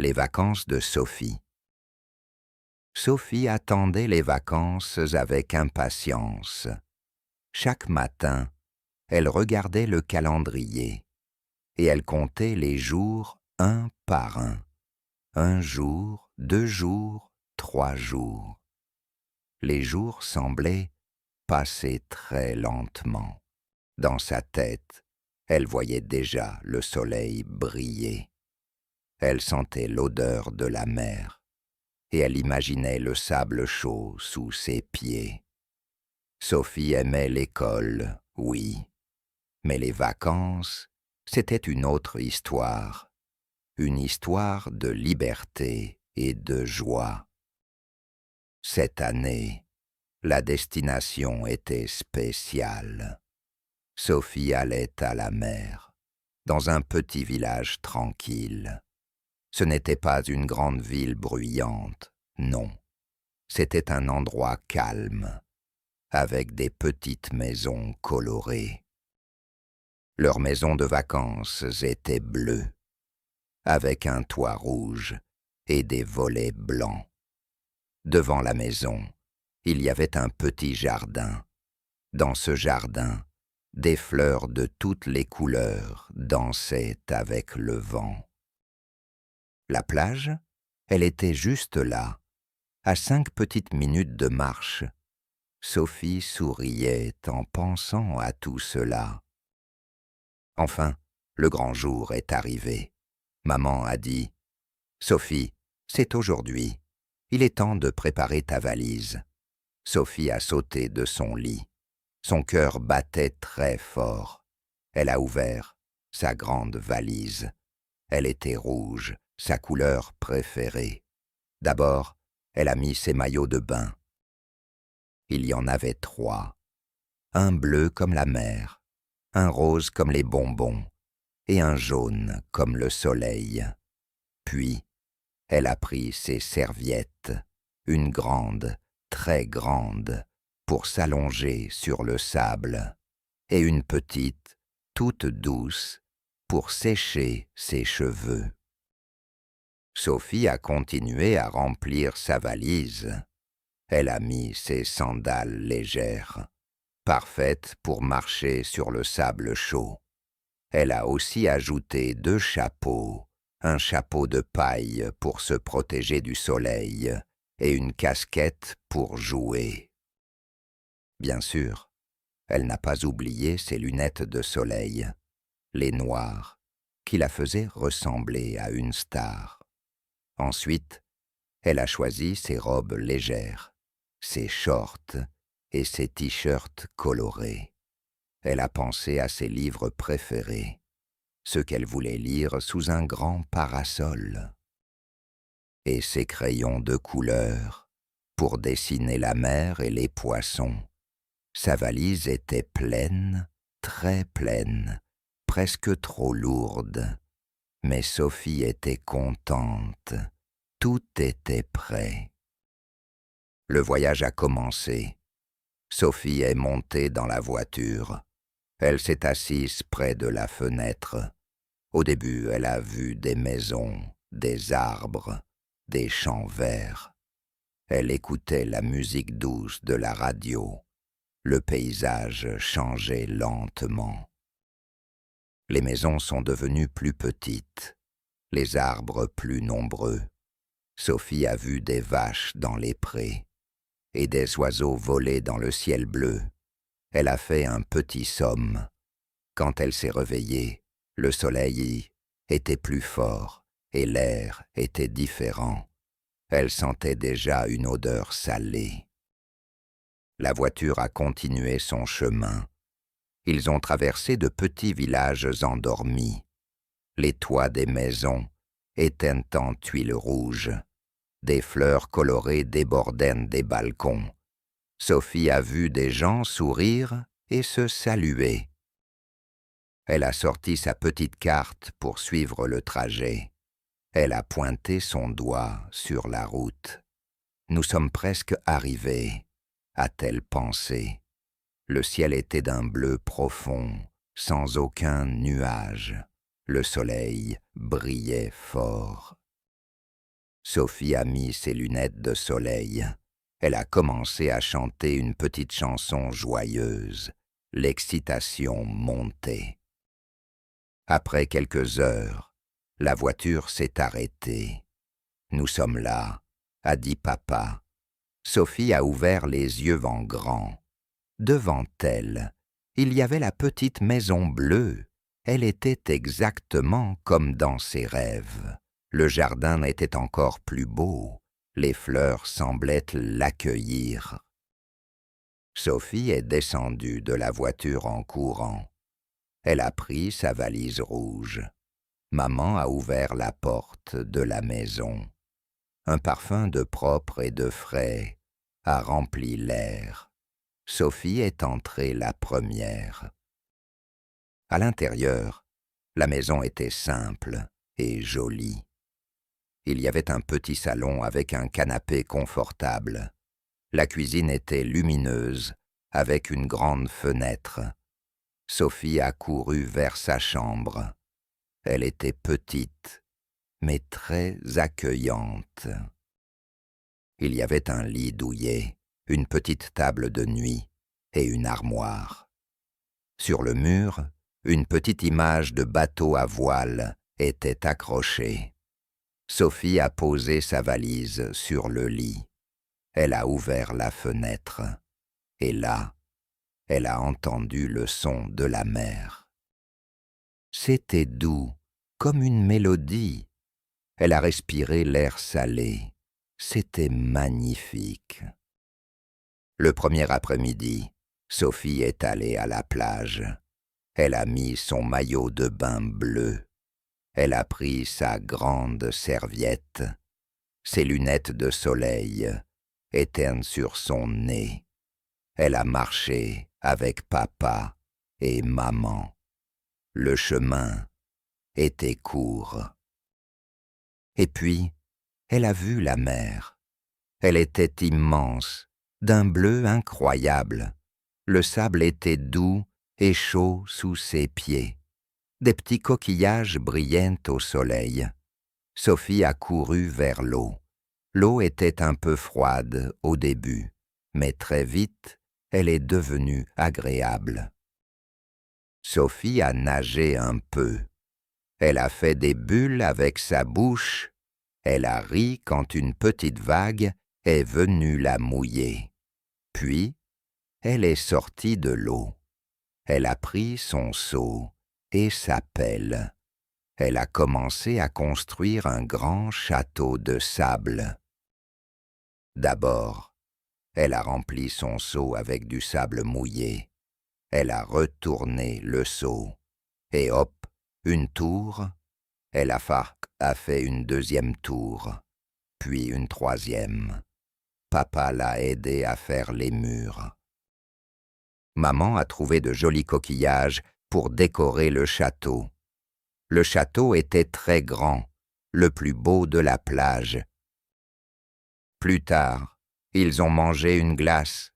Les vacances de Sophie. Sophie attendait les vacances avec impatience. Chaque matin, elle regardait le calendrier et elle comptait les jours un par un. 1 jour, 2 jours, 3 jours. Les jours semblaient passer très lentement. Dans sa tête, elle voyait déjà le soleil briller. Elle sentait l'odeur de la mer et elle imaginait le sable chaud sous ses pieds. Sophie aimait l'école, oui, mais les vacances, c'était une autre histoire, une histoire de liberté et de joie. Cette année, la destination était spéciale. Sophie allait à la mer, dans un petit village tranquille. Ce n'était pas une grande ville bruyante, non. C'était un endroit calme, avec des petites maisons colorées. Leurs maisons de vacances étaient bleues, avec un toit rouge et des volets blancs. Devant la maison, il y avait un petit jardin. Dans ce jardin, des fleurs de toutes les couleurs dansaient avec le vent. La plage, elle était juste là, à 5 petites minutes de marche. Sophie souriait en pensant à tout cela. Enfin, le grand jour est arrivé. Maman a dit « Sophie, c'est aujourd'hui. Il est temps de préparer ta valise. » Sophie a sauté de son lit. Son cœur battait très fort. Elle a ouvert sa grande valise. Elle était rouge, sa couleur préférée. D'abord, elle a mis ses maillots de bain. Il y en avait 3. Un bleu comme la mer, un rose comme les bonbons et un jaune comme le soleil. Puis, elle a pris ses serviettes, une grande, très grande, pour s'allonger sur le sable, et une petite, toute douce, pour sécher ses cheveux. Sophie a continué à remplir sa valise. Elle a mis ses sandales légères, parfaites pour marcher sur le sable chaud. Elle a aussi ajouté 2 chapeaux, un chapeau de paille pour se protéger du soleil et une casquette pour jouer. Bien sûr, elle n'a pas oublié ses lunettes de soleil, les noires, qui la faisaient ressembler à une star. Ensuite, elle a choisi ses robes légères, ses shorts et ses t-shirts colorés. Elle a pensé à ses livres préférés, ceux qu'elle voulait lire sous un grand parasol, et ses crayons de couleur pour dessiner la mer et les poissons. Sa valise était pleine, très pleine, presque trop lourde, mais Sophie était contente. Tout était prêt. Le voyage a commencé. Sophie est montée dans la voiture. Elle s'est assise près de la fenêtre. Au début, elle a vu des maisons, des arbres, des champs verts. Elle écoutait la musique douce de la radio. Le paysage changeait lentement. Les maisons sont devenues plus petites, les arbres plus nombreux. Sophie a vu des vaches dans les prés et des oiseaux voler dans le ciel bleu. Elle a fait un petit somme. Quand elle s'est réveillée, le soleil était plus fort et l'air était différent. Elle sentait déjà une odeur salée. La voiture a continué son chemin. Ils ont traversé de petits villages endormis. Les toits des maisons étaient en tuiles rouges. Des fleurs colorées débordaient des balcons. Sophie a vu des gens sourire et se saluer. Elle a sorti sa petite carte pour suivre le trajet. Elle a pointé son doigt sur la route. Nous sommes presque arrivés, a-t-elle pensé. Le ciel était d'un bleu profond, sans aucun nuage. Le soleil brillait fort. Sophie a mis ses lunettes de soleil. Elle a commencé à chanter une petite chanson joyeuse. L'excitation montait. Après quelques heures, la voiture s'est arrêtée. « Nous sommes là », a dit papa. Sophie a ouvert les yeux en grand. Devant elle, il y avait la petite maison bleue. Elle était exactement comme dans ses rêves. Le jardin était encore plus beau. Les fleurs semblaient l'accueillir. Sophie est descendue de la voiture en courant. Elle a pris sa valise rouge. Maman a ouvert la porte de la maison. Un parfum de propre et de frais a rempli l'air. Sophie est entrée la première. À l'intérieur, la maison était simple et jolie. Il y avait un petit salon avec un canapé confortable. La cuisine était lumineuse, avec une grande fenêtre. Sophie a couru vers sa chambre. Elle était petite, mais très accueillante. Il y avait un lit douillet, une petite table de nuit et une armoire. Sur le mur, une petite image de bateau à voile était accrochée. Sophie a posé sa valise sur le lit. Elle a ouvert la fenêtre. Et là, elle a entendu le son de la mer. C'était doux, comme une mélodie. Elle a respiré l'air salé. C'était magnifique. Le premier après-midi, Sophie est allée à la plage. Elle a mis son maillot de bain bleu. Elle a pris sa grande serviette. Ses lunettes de soleil étaient sur son nez. Elle a marché avec papa et maman. Le chemin était court. Et puis, elle a vu la mer. Elle était immense, d'un bleu incroyable. Le sable était doux et chaud sous ses pieds. Des petits coquillages brillaient au soleil. Sophie a couru vers l'eau. L'eau était un peu froide au début, mais très vite, elle est devenue agréable. Sophie a nagé un peu. Elle a fait des bulles avec sa bouche. Elle a ri quand une petite vague est venue la mouiller. Puis, elle est sortie de l'eau. Elle a pris son seau et sa pelle. Elle a commencé à construire un grand château de sable. D'abord, elle a rempli son seau avec du sable mouillé. Elle a retourné le seau. Et hop, une tour. Elle a fait une deuxième tour, puis une troisième. Papa l'a aidé à faire les murs. Maman a trouvé de jolis coquillages pour décorer le château. Le château était très grand, le plus beau de la plage. Plus tard, ils ont mangé une glace.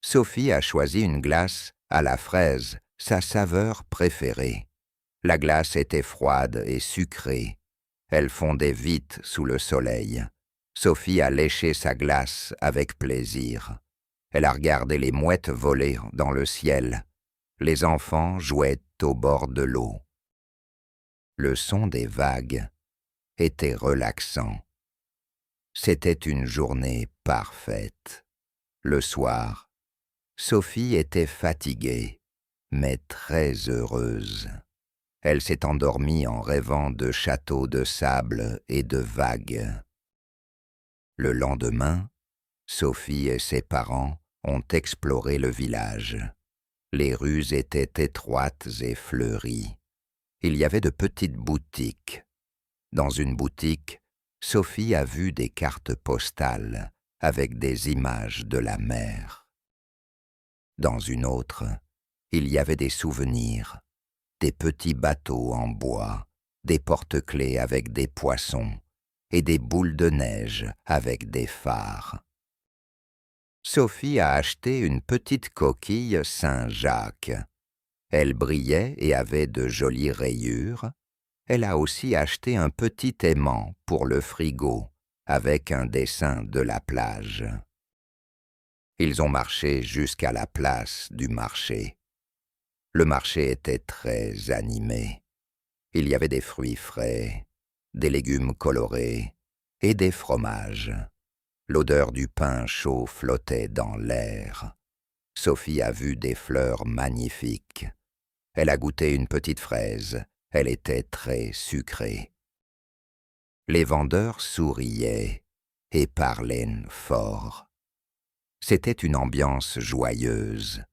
Sophie a choisi une glace à la fraise, sa saveur préférée. La glace était froide et sucrée. Elle fondait vite sous le soleil. Sophie a léché sa glace avec plaisir. Elle a regardé les mouettes voler dans le ciel. Les enfants jouaient au bord de l'eau. Le son des vagues était relaxant. C'était une journée parfaite. Le soir, Sophie était fatiguée, mais très heureuse. Elle s'est endormie en rêvant de châteaux de sable et de vagues. Le lendemain, Sophie et ses parents ont exploré le village. Les rues étaient étroites et fleuries. Il y avait de petites boutiques. Dans une boutique, Sophie a vu des cartes postales avec des images de la mer. Dans une autre, il y avait des souvenirs, des petits bateaux en bois, des porte-clés avec des poissons et des boules de neige avec des phares. Sophie a acheté une petite coquille Saint-Jacques. Elle brillait et avait de jolies rayures. Elle a aussi acheté un petit aimant pour le frigo avec un dessin de la plage. Ils ont marché jusqu'à la place du marché. Le marché était très animé. Il y avait des fruits frais, des légumes colorés et des fromages. L'odeur du pain chaud flottait dans l'air. Sophie a vu des fleurs magnifiques. Elle a goûté une petite fraise. Elle était très sucrée. Les vendeurs souriaient et parlaient fort. C'était une ambiance joyeuse.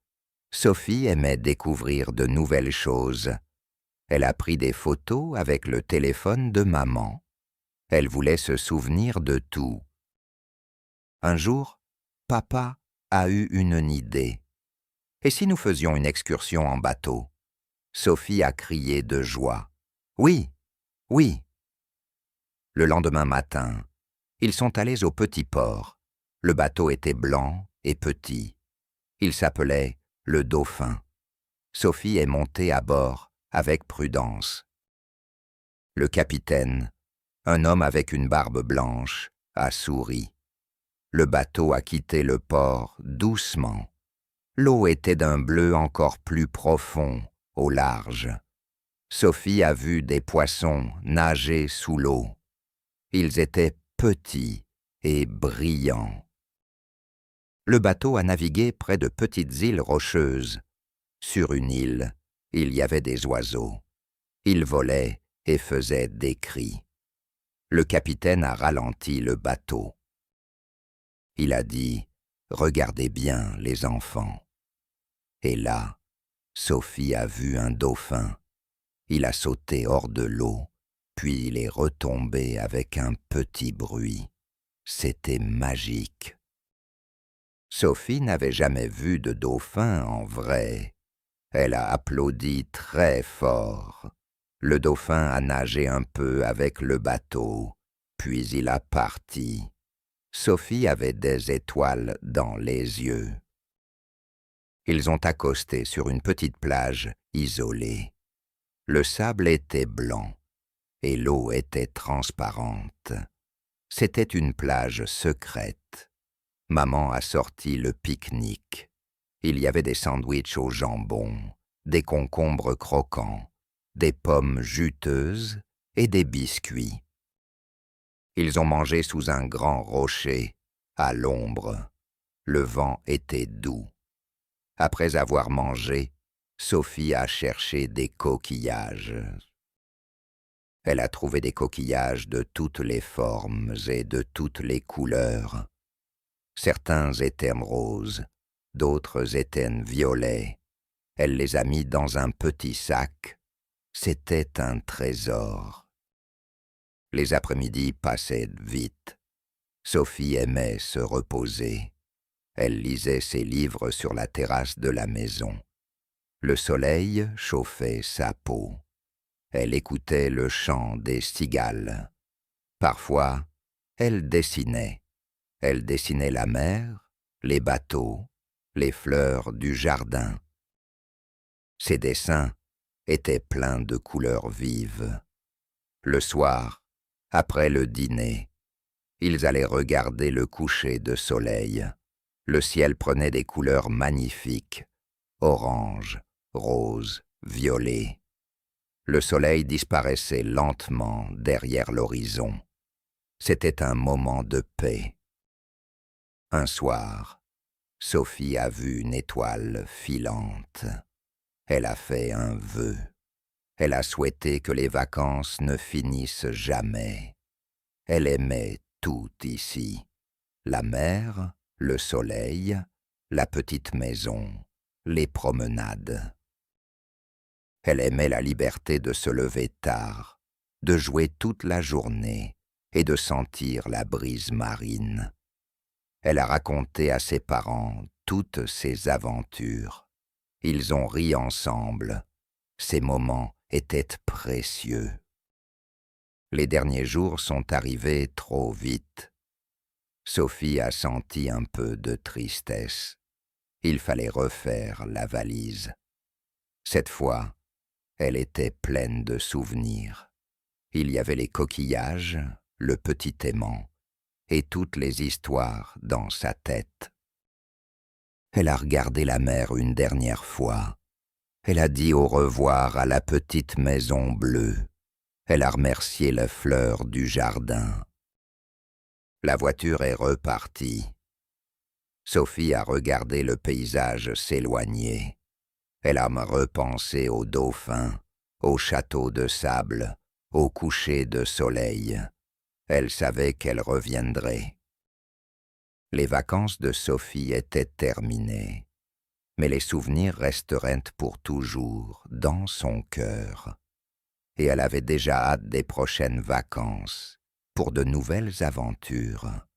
Sophie aimait découvrir de nouvelles choses. Elle a pris des photos avec le téléphone de maman. Elle voulait se souvenir de tout. Un jour, papa a eu une idée. Et si nous faisions une excursion en bateau? Sophie a crié de joie. Oui, oui. Le lendemain matin, ils sont allés au petit port. Le bateau était blanc et petit. Il s'appelait le Dauphin. Sophie est montée à bord avec prudence. Le capitaine, un homme avec une barbe blanche, a souri. Le bateau a quitté le port doucement. L'eau était d'un bleu encore plus profond, au large. Sophie a vu des poissons nager sous l'eau. Ils étaient petits et brillants. Le bateau a navigué près de petites îles rocheuses. Sur une île, il y avait des oiseaux. Ils volaient et faisaient des cris. Le capitaine a ralenti le bateau. Il a dit « Regardez bien, les enfants ». Et là, Sophie a vu un dauphin. Il a sauté hors de l'eau, puis il est retombé avec un petit bruit. C'était magique. Sophie n'avait jamais vu de dauphin en vrai. Elle a applaudi très fort. Le dauphin a nagé un peu avec le bateau, puis il a parti. Sophie avait des étoiles dans les yeux. Ils ont accosté sur une petite plage isolée. Le sable était blanc et l'eau était transparente. C'était une plage secrète. Maman a sorti le pique-nique. Il y avait des sandwichs au jambon, des concombres croquants, des pommes juteuses et des biscuits. Ils ont mangé sous un grand rocher, à l'ombre. Le vent était doux. Après avoir mangé, Sophie a cherché des coquillages. Elle a trouvé des coquillages de toutes les formes et de toutes les couleurs. Certains étaient roses, d'autres étaient violets. Elle les a mis dans un petit sac. C'était un trésor. Les après-midi passaient vite. Sophie aimait se reposer. Elle lisait ses livres sur la terrasse de la maison. Le soleil chauffait sa peau. Elle écoutait le chant des cigales. Parfois, elle dessinait. Elle dessinait la mer, les bateaux, les fleurs du jardin. Ses dessins étaient pleins de couleurs vives. Le soir, après le dîner, ils allaient regarder le coucher de soleil. Le ciel prenait des couleurs magnifiques, orange, rose, violet. Le soleil disparaissait lentement derrière l'horizon. C'était un moment de paix. Un soir, Sophie a vu une étoile filante. Elle a fait un vœu. Elle a souhaité que les vacances ne finissent jamais. Elle aimait tout ici. La mer, le soleil, la petite maison, les promenades. Elle aimait la liberté de se lever tard, de jouer toute la journée et de sentir la brise marine. Elle a raconté à ses parents toutes ses aventures. Ils ont ri ensemble. Ces moments étaient précieux. Les derniers jours sont arrivés trop vite. Sophie a senti un peu de tristesse. Il fallait refaire la valise. Cette fois, elle était pleine de souvenirs. Il y avait les coquillages, le petit aimant, et toutes les histoires dans sa tête. Elle a regardé la mer une dernière fois. Elle a dit au revoir à la petite maison bleue. Elle a remercié les fleurs du jardin. La voiture est repartie. Sophie a regardé le paysage s'éloigner. Elle a repensé au dauphin, au château de sable, au coucher de soleil. Elle savait qu'elle reviendrait. Les vacances de Sophie étaient terminées, mais les souvenirs resteraient pour toujours dans son cœur. Et elle avait déjà hâte des prochaines vacances pour de nouvelles aventures.